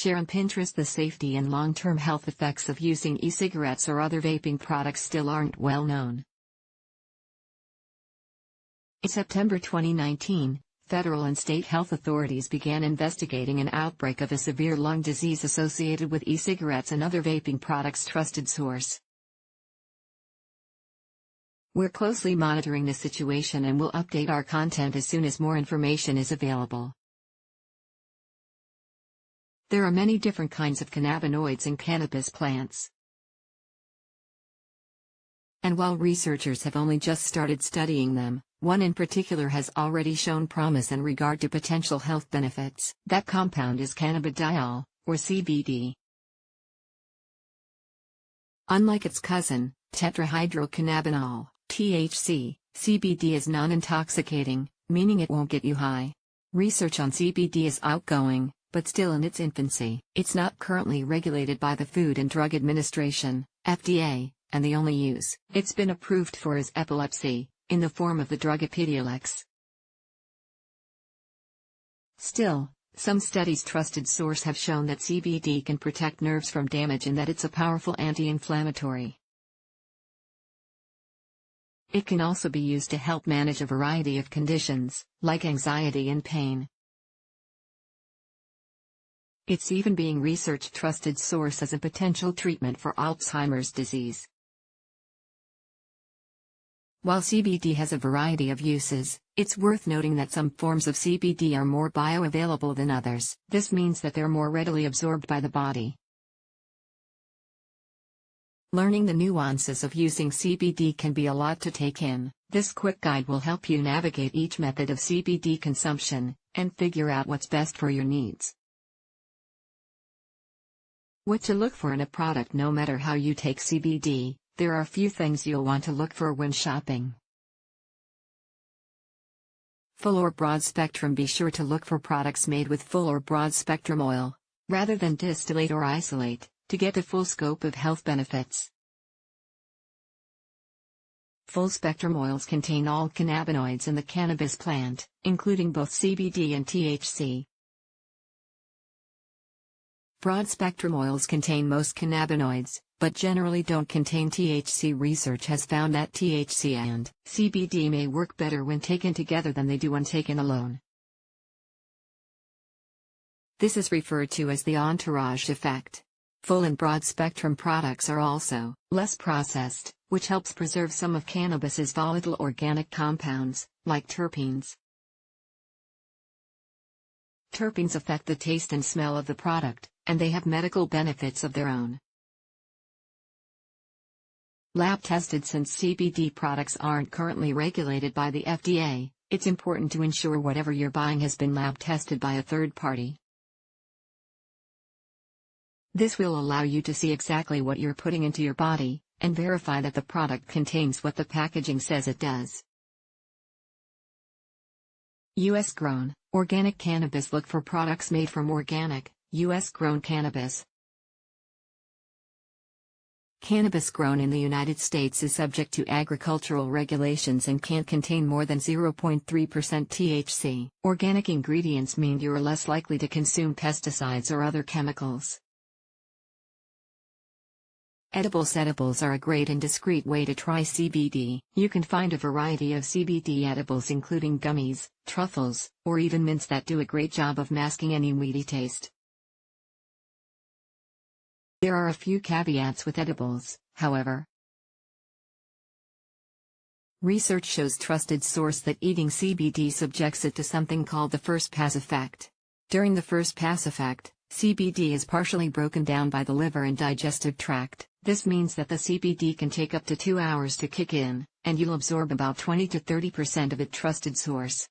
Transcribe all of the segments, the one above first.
Share on Pinterest. The safety and long-term health effects of using e-cigarettes or other vaping products still aren't well known. In September 2019, federal and state health authorities began investigating an outbreak of a severe lung disease associated with e-cigarettes and other vaping products. Trusted source. We're closely monitoring the situation and will update our content as soon as more information is available. There are many different kinds of cannabinoids in cannabis plants. And while researchers have only just started studying them, one in particular has already shown promise in regard to potential health benefits. That compound is cannabidiol, or CBD. Unlike its cousin, tetrahydrocannabinol, THC, CBD is non-intoxicating, meaning it won't get you high. Research on CBD is outgoing, but still in its infancy. It's not currently regulated by the Food and Drug Administration, FDA, and the only use it's been approved for is epilepsy, in the form of the drug Epidiolex. Still, some studies trusted source have shown that CBD can protect nerves from damage and that it's a powerful anti-inflammatory. It can also be used to help manage a variety of conditions, like anxiety and pain. It's even being researched. Trusted source as a potential treatment for Alzheimer's disease. While CBD has a variety of uses, it's worth noting that some forms of CBD are more bioavailable than others. This means that they're more readily absorbed by the body. Learning the nuances of using CBD can be a lot to take in. This quick guide will help you navigate each method of CBD consumption, and figure out what's best for your needs. What to look for in a product. No matter how you take CBD, there are a few things you'll want to look for when shopping. Full or broad spectrum. Be sure to look for products made with full or broad spectrum oil, rather than distillate or isolate, to get the full scope of health benefits. Full-spectrum oils contain all cannabinoids in the cannabis plant, including both CBD and THC. Broad-spectrum oils contain most cannabinoids, but generally don't contain THC. Research has found that THC and CBD may work better when taken together than they do when taken alone. This is referred to as the entourage effect. Full and broad-spectrum products are also less processed, which helps preserve some of cannabis's volatile organic compounds, like terpenes. Terpenes affect the taste and smell of the product, and they have medical benefits of their own. Lab tested. Since CBD products aren't currently regulated by the FDA, it's important to ensure whatever you're buying has been lab tested by a third party. This will allow you to see exactly what you're putting into your body, and verify that the product contains what the packaging says it does. U.S. grown, organic cannabis. Look for products made from organic, U.S. grown cannabis. Cannabis grown in the United States is subject to agricultural regulations and can't contain more than 0.3% THC. Organic ingredients mean you're less likely to consume pesticides or other chemicals. Edibles are a great and discreet way to try CBD. You can find a variety of CBD edibles including gummies, truffles, or even mints that do a great job of masking any weedy taste. There are a few caveats with edibles, however. Research shows trusted source that eating CBD subjects it to something called the first pass effect. During the first pass effect, CBD is partially broken down by the liver and digestive tract. This means that the CBD can take up to 2 hours to kick in, and you'll absorb about 20 to 30% of it. Trusted source.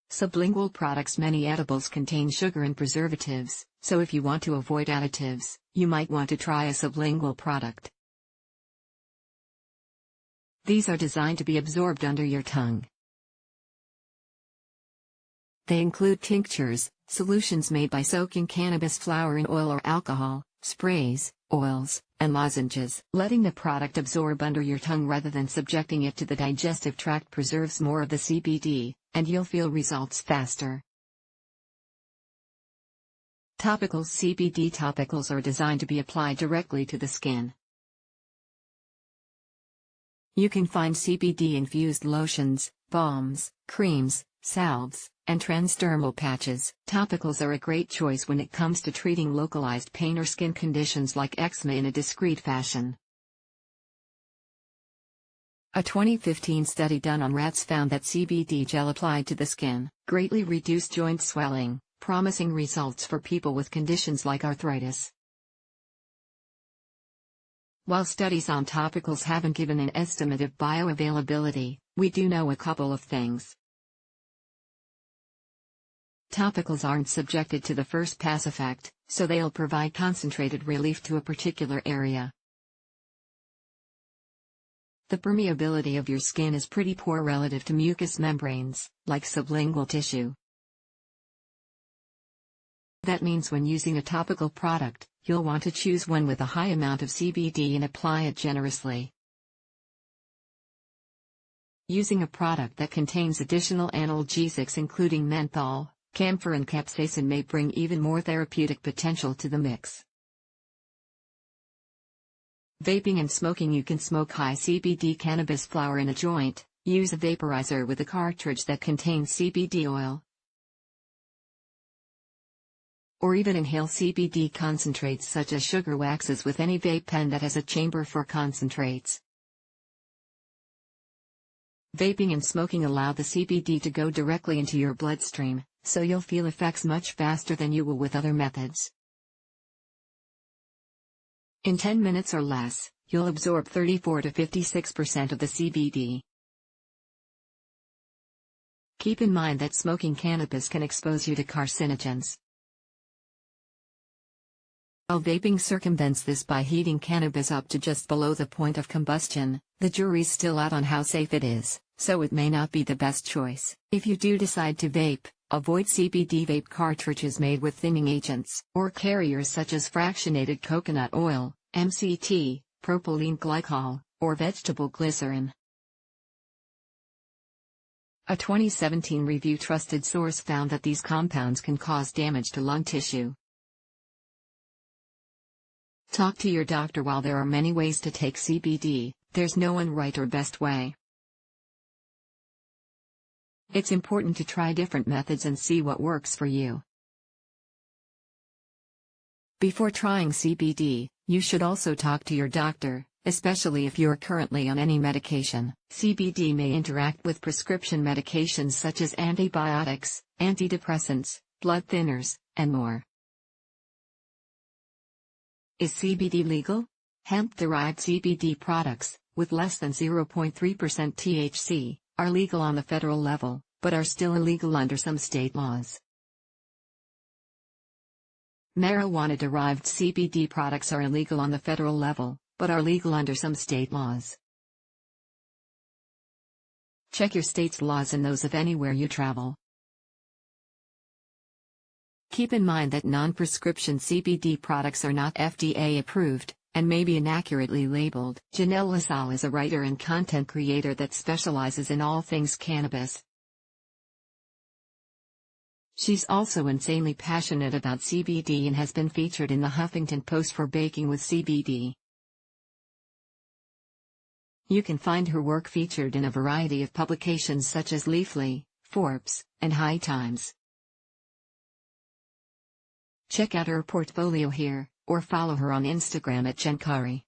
Sublingual products. Many edibles contain sugar and preservatives, so if you want to avoid additives, you might want to try a sublingual product. These are designed to be absorbed under your tongue. They include tinctures, solutions made by soaking cannabis flower in oil or alcohol, sprays, oils, and lozenges. Letting the product absorb under your tongue rather than subjecting it to the digestive tract preserves more of the CBD, and you'll feel results faster. Topicals. CBD topicals are designed to be applied directly to the skin. You can find CBD-infused lotions, balms, creams, salves, and transdermal patches. Topicals are a great choice when it comes to treating localized pain or skin conditions like eczema in a discreet fashion. A 2015 study done on rats found that CBD gel applied to the skin greatly reduced joint swelling, promising results for people with conditions like arthritis. While studies on topicals haven't given an estimate of bioavailability, we do know a couple of things. Topicals aren't subjected to the first pass effect, so they'll provide concentrated relief to a particular area. The permeability of your skin is pretty poor relative to mucous membranes, like sublingual tissue. That means when using a topical product, you'll want to choose one with a high amount of CBD and apply it generously. Using a product that contains additional analgesics including menthol, camphor and capsaicin may bring even more therapeutic potential to the mix. Vaping and smoking. You can smoke high CBD cannabis flower in a joint, use a vaporizer with a cartridge that contains CBD oil, or even inhale CBD concentrates such as sugar waxes with any vape pen that has a chamber for concentrates. Vaping and smoking allow the CBD to go directly into your bloodstream, so you'll feel effects much faster than you will with other methods. In 10 minutes or less, you'll absorb 34 to 56% of the CBD. Keep in mind that smoking cannabis can expose you to carcinogens. While vaping circumvents this by heating cannabis up to just below the point of combustion, the jury's still out on how safe it is, so it may not be the best choice. If you do decide to vape, avoid CBD vape cartridges made with thinning agents or carriers such as fractionated coconut oil, MCT, propylene glycol, or vegetable glycerin. A 2017 review trusted source found that these compounds can cause damage to lung tissue. Talk to your doctor. While there are many ways to take CBD, there's no one right or best way. It's important to try different methods and see what works for you. Before trying CBD, you should also talk to your doctor, especially if you're currently on any medication. CBD may interact with prescription medications such as antibiotics, antidepressants, blood thinners, and more. Is CBD legal? Hemp-derived CBD products, with less than 0.3% THC, are legal on the federal level, but are still illegal under some state laws. Marijuana-derived CBD products are illegal on the federal level, but are legal under some state laws. Check your state's laws and those of anywhere you travel. Keep in mind that non-prescription CBD products are not FDA approved, and may be inaccurately labeled. Janelle LaSalle is a writer and content creator that specializes in all things cannabis. She's also insanely passionate about CBD and has been featured in the Huffington Post for baking with CBD. You can find her work featured in a variety of publications such as Leafly, Forbes, and High Times. Check out her portfolio here, or follow her on Instagram at Jenkari.